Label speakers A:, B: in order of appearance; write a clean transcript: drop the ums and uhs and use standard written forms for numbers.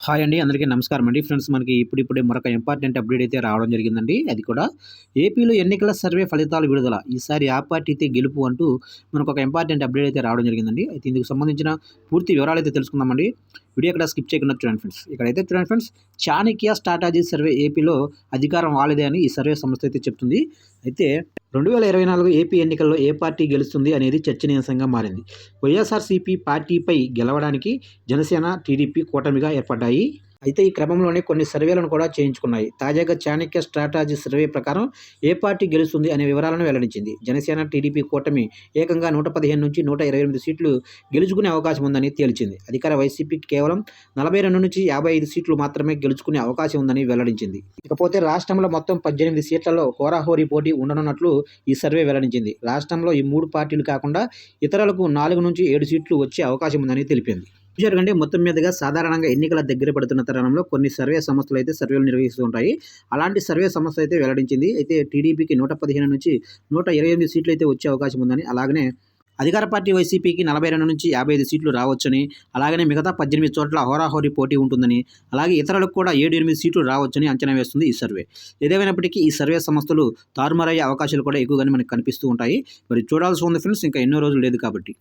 A: Hi అండి. అందరికీ నమస్కారం అండి. ఫ్రెండ్స్ మనకి ఇప్పుడిప్పుడే మరొక ఇంపార్టెంట్ అప్డేట్ అయితే రావడం జరిగిందండి. అది కూడా ఏపీలో ఎన్నికల సర్వే ఫలితాలు విడుదల. ఈసారి ఆ పార్టీతే గెలుపు అంటూ మనకొక ఇంపార్టెంట్ అప్డేట్ అయితే రావడం జరిగిందండి. అయితే ఇందుకు సంబంధించిన పూర్తి వివరాలైతే తెలుసుకుందామండి. వీడియో ఎక్కడ స్కిప్ చేయకుండా చూడండి ఫ్రెండ్స్. ఇక్కడైతే చూడండి ఫ్రెండ్స్, చాణక్య స్ట్రాటజీ సర్వే ఏపీలో అధికారం వాళ్ళదే అని ఈ సర్వే సంస్థ అయితే చెప్తుంది. అయితే 2024 ఏపీ ఎన్నికల్లో ఏ పార్టీ గెలుస్తుంది అనేది చర్చనీయాంశంగా మారింది. వైఎస్ఆర్సీపీ పార్టీపై గెలవడానికి జనసేన, టీడీపీ కూటమిగా ఏర్పడ్డాయి. అయితే ఈ క్రమంలోనే కొన్ని సర్వేలను కూడా చేయించుకున్నాయి. తాజాగా చాణక్య స్ట్రాటజీ సర్వే ప్రకారం ఏ పార్టీ గెలుస్తుంది అనే వివరాలను వెల్లడించింది. జనసేన, టీడీపీ కూటమి ఏకంగా 115 నుంచి 128 సీట్లు గెలుచుకునే అవకాశం ఉందని తేల్చింది. అధికార వైసీపీకి కేవలం 42 నుంచి 55 సీట్లు మాత్రమే గెలుచుకునే అవకాశం ఉందని వెల్లడించింది. ఇకపోతే రాష్ట్రంలో మొత్తం 18 సీట్లలో హోరాహోరీ పోటీ ఉండనున్నట్లు ఈ సర్వే వెల్లడించింది. రాష్ట్రంలో ఈ 3 పార్టీలు కాకుండా ఇతరులకు 4 నుంచి 7 సీట్లు వచ్చే అవకాశం ఉందని తెలిపింది. జరగండి మొత్తం మీదుగా సాధారణంగా ఎన్నికల దగ్గర పడుతున్న తరుణంలో కొన్ని సర్వే సంస్థలు అయితే సర్వేలు నిర్వహిస్తూ ఉంటాయి. అలాంటి సర్వే సంస్థ అయితే వెల్లడించింది. అయితే టీడీపీకి 115 నుంచి 128 సీట్లు అయితే వచ్చే అవకాశం ఉందని, అలాగనే అధికార పార్టీ వైసీపీకి 42 నుంచి 55 సీట్లు రావచ్చని, అలాగనే మిగతా 18 చోట్ల హోరాహోరీ పోటీ ఉంటుందని, అలాగే ఇతరులకు కూడా 7-8 సీట్లు రావచ్చని అంచనా వేస్తుంది ఈ సర్వే. ఏదేమైనప్పటికీ ఈ సర్వే సంస్థలు తారుమారయ్యే అవకాశాలు కూడా ఎక్కువగానే మనకు కనిపిస్తూ ఉంటాయి. మరి చూడాల్సి ఉంది ఫ్రెండ్స్, ఇంకా ఎన్నో రోజులు లేదు కాబట్టి.